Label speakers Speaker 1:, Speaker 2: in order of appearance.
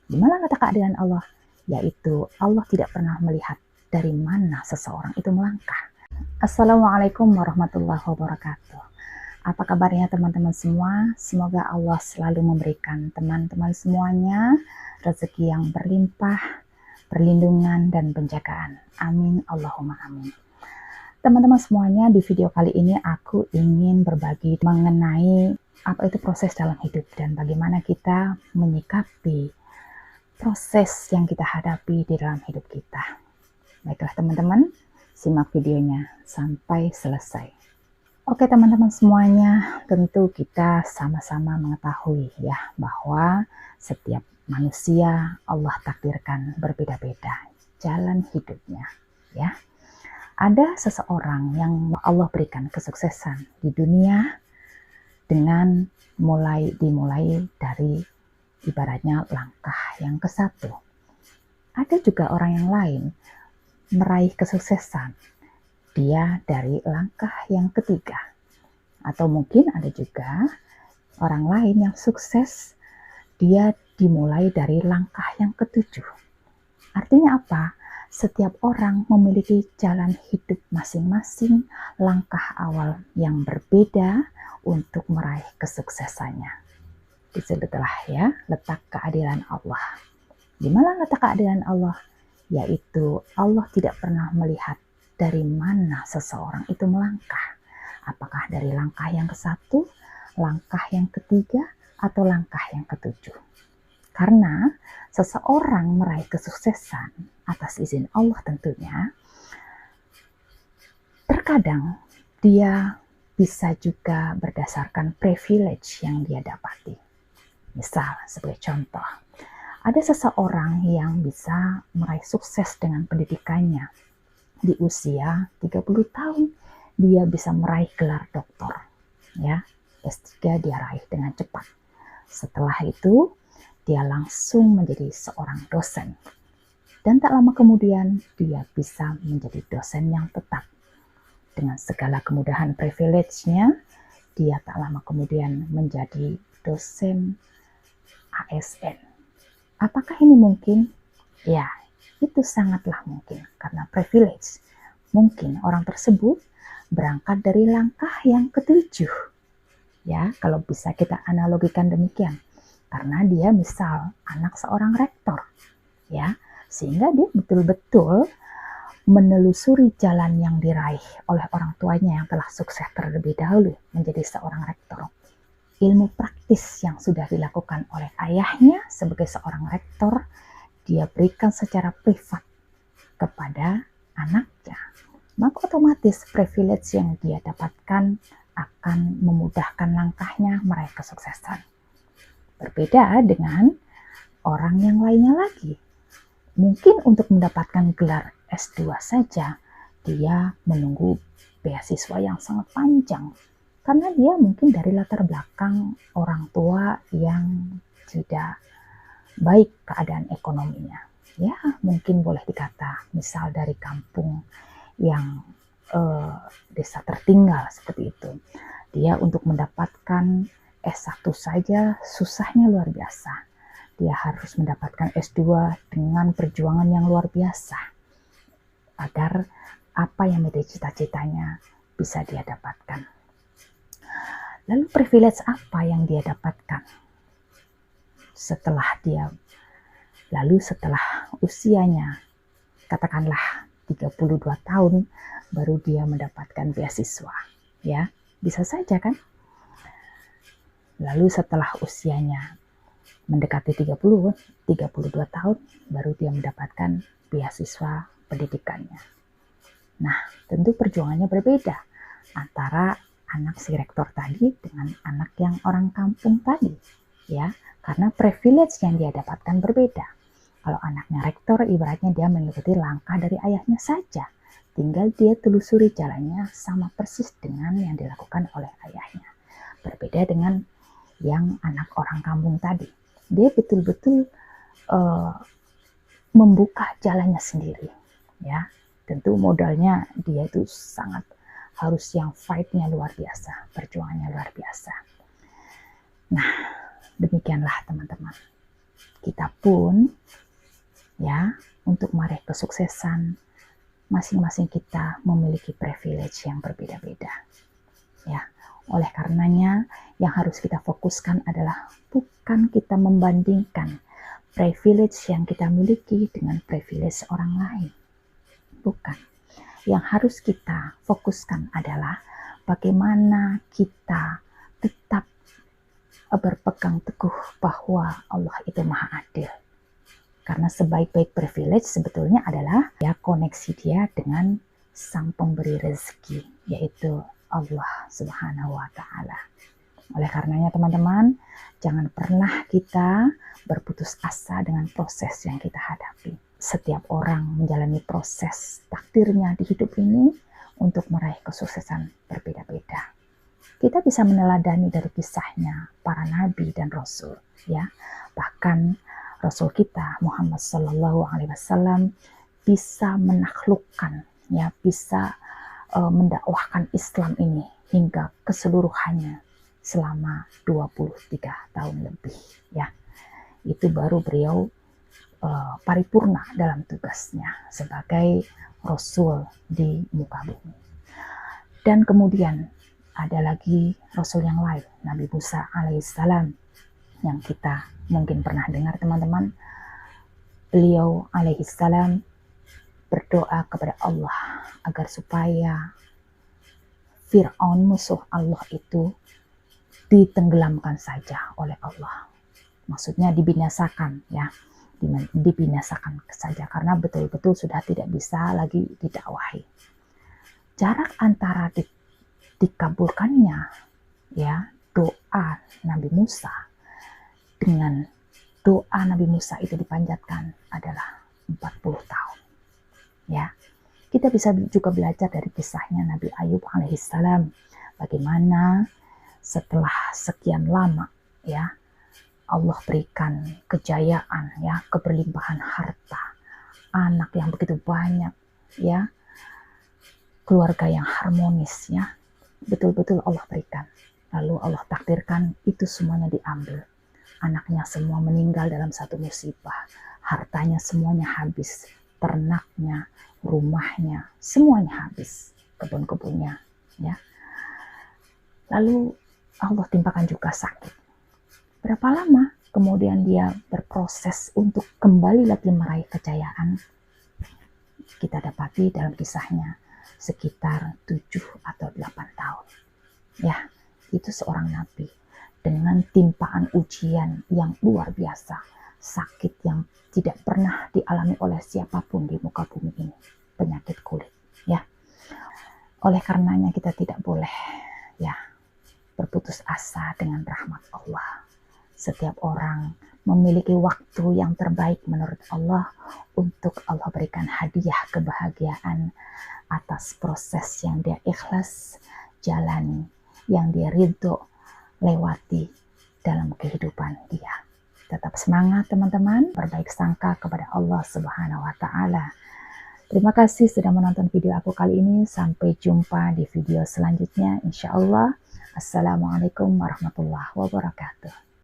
Speaker 1: Di mana letak keadilan Allah? Yaitu Allah tidak pernah melihat dari mana seseorang itu melangkah. Assalamualaikum warahmatullahi wabarakatuh. Apa kabarnya teman-teman semua? Semoga Allah selalu memberikan teman-teman semuanya rezeki yang berlimpah, perlindungan dan penjagaan. Amin Allahumma amin. Teman-teman semuanya, di video kali ini aku ingin berbagi mengenai apa itu proses dalam hidup dan bagaimana kita menyikapi proses yang kita hadapi di dalam hidup kita. Baiklah teman-teman, simak videonya sampai selesai. Oke teman-teman semuanya, tentu kita sama-sama mengetahui ya bahwa setiap manusia Allah takdirkan berbeda-beda jalan hidupnya ya. Ada seseorang yang Allah berikan kesuksesan di dunia dengan dimulai dari ibaratnya langkah yang ke-1. Ada juga orang yang lain meraih kesuksesan dia dari langkah yang ke-3. Atau mungkin ada juga orang lain yang sukses dia dimulai dari langkah yang ke-7. Artinya apa? Setiap orang memiliki jalan hidup masing-masing, langkah awal yang berbeda untuk meraih kesuksesannya. Disitulah ya letak keadilan Allah. Di mana letak keadilan Allah? Yaitu Allah tidak pernah melihat dari mana seseorang itu melangkah. Apakah dari langkah yang ke-1, langkah yang ke-3, atau langkah yang ke-7. Karena seseorang meraih kesuksesan atas izin Allah tentunya, terkadang dia bisa juga berdasarkan privilege yang dia dapati. Misal, sebagai contoh, ada seseorang yang bisa meraih sukses dengan pendidikannya. Di usia 30 tahun, dia bisa meraih gelar doktor. Ya, S3 dia raih dengan cepat. Setelah itu, dia langsung menjadi seorang dosen. Dan tak lama kemudian, dia bisa menjadi dosen yang tetap. Dengan segala kemudahan privilege-nya, dia tak lama kemudian menjadi dosen ASN. Apakah ini mungkin? Ya, itu sangatlah mungkin karena privilege. Mungkin orang tersebut berangkat dari langkah yang ke-7. Ya, kalau bisa kita analogikan demikian. Karena dia misal anak seorang rektor. Ya, sehingga dia betul-betul menelusuri jalan yang diraih oleh orang tuanya yang telah sukses terlebih dahulu menjadi seorang rektor. Ilmu praktis yang sudah dilakukan oleh ayahnya sebagai seorang rektor, dia berikan secara privat kepada anaknya. Maka otomatis privilege yang dia dapatkan akan memudahkan langkahnya meraih kesuksesan. Berbeda dengan orang yang lainnya lagi. Mungkin untuk mendapatkan gelar S2 saja, dia menunggu beasiswa yang sangat panjang. Karena dia mungkin dari latar belakang orang tua yang tidak baik keadaan ekonominya. Ya, mungkin boleh dikata misal dari kampung yang desa tertinggal seperti itu. Dia untuk mendapatkan S1 saja susahnya luar biasa. Dia harus mendapatkan S2 dengan perjuangan yang luar biasa agar apa yang menjadi cita-citanya bisa dia dapatkan. Lalu privilege apa yang dia dapatkan setelah usianya katakanlah 32 tahun baru dia mendapatkan beasiswa ya, bisa saja kan. Lalu setelah usianya mendekati 32 tahun baru dia mendapatkan beasiswa pendidikannya. Nah, tentu perjuangannya berbeda antara anak si rektor tadi dengan anak yang orang kampung tadi ya, karena privilege yang dia dapatkan berbeda. Kalau anaknya rektor ibaratnya dia mengikuti langkah dari ayahnya saja, tinggal dia telusuri jalannya sama persis dengan yang dilakukan oleh ayahnya. Berbeda dengan yang anak orang kampung tadi, dia betul-betul membuka jalannya sendiri ya. Tentu modalnya dia itu sangat harus yang fight-nya luar biasa, perjuangannya luar biasa. Nah, demikianlah teman-teman. Kita pun ya, untuk meraih kesuksesan, masing-masing kita memiliki privilege yang berbeda-beda. Ya, oleh karenanya yang harus kita fokuskan adalah bukan kita membandingkan privilege yang kita miliki dengan privilege orang lain. Bukan. Yang harus kita fokuskan adalah bagaimana kita tetap berpegang teguh bahwa Allah itu Maha Adil. Karena sebaik-baik privilege sebetulnya adalah ya koneksi dia dengan sang pemberi rezeki, yaitu Allah Subhanahu wa Ta'ala. Oleh karenanya teman-teman, jangan pernah kita berputus asa dengan proses yang kita hadapi. Setiap orang menjalani proses takdirnya di hidup ini untuk meraih kesuksesan berbeda-beda. Kita bisa meneladani dari kisahnya para nabi dan rasul, ya. Bahkan Rasul kita Muhammad Sallallahu Alaihi Wasallam bisa menaklukkan, ya, bisa mendakwahkan Islam ini hingga keseluruhannya selama 23 tahun lebih, ya. Itu baru beliau paripurna dalam tugasnya sebagai Rasul di muka bumi. Dan kemudian ada lagi Rasul yang lain, Nabi Musa alaihissalam, yang kita mungkin pernah dengar teman-teman. Beliau alaihissalam berdoa kepada Allah agar supaya Fir'aun musuh Allah itu ditenggelamkan saja oleh Allah. Maksudnya dibinasakan, ya, dibinasakan saja karena betul-betul sudah tidak bisa lagi didakwahi. Jarak antara dikabulkannya, ya, doa Nabi Musa dengan doa Nabi Musa itu dipanjatkan adalah 40 tahun. Ya, kita bisa juga belajar dari kisahnya Nabi Ayub alaihissalam, bagaimana setelah sekian lama, ya, Allah berikan kejayaan, ya, keberlimpahan harta, anak yang begitu banyak, ya, keluarga yang harmonis, ya, betul-betul Allah berikan. Lalu Allah takdirkan itu semuanya diambil. Anaknya semua meninggal dalam satu musibah. Hartanya semuanya habis. Ternaknya, rumahnya, semuanya habis. Kebun-kebunnya, ya. Lalu Allah timpakan juga sakit. Berapa lama kemudian dia berproses untuk kembali lagi meraih kejayaan? Kita dapati dalam kisahnya sekitar 7 atau 8 tahun. Ya, itu seorang nabi dengan timpaan ujian yang luar biasa, sakit yang tidak pernah dialami oleh siapapun di muka bumi ini, penyakit kulit, ya. Oleh karenanya kita tidak boleh, ya, berputus asa dengan rahmat Allah. Setiap orang memiliki waktu yang terbaik menurut Allah untuk Allah berikan hadiah kebahagiaan atas proses yang dia ikhlas jalani, yang dia ridho lewati dalam kehidupan dia. Tetap semangat teman-teman, berbaik sangka kepada Allah Subhanahu wa Ta'ala. Terima kasih sudah menonton video aku kali ini. Sampai jumpa di video selanjutnya, insya Allah. Assalamualaikum warahmatullahi wabarakatuh.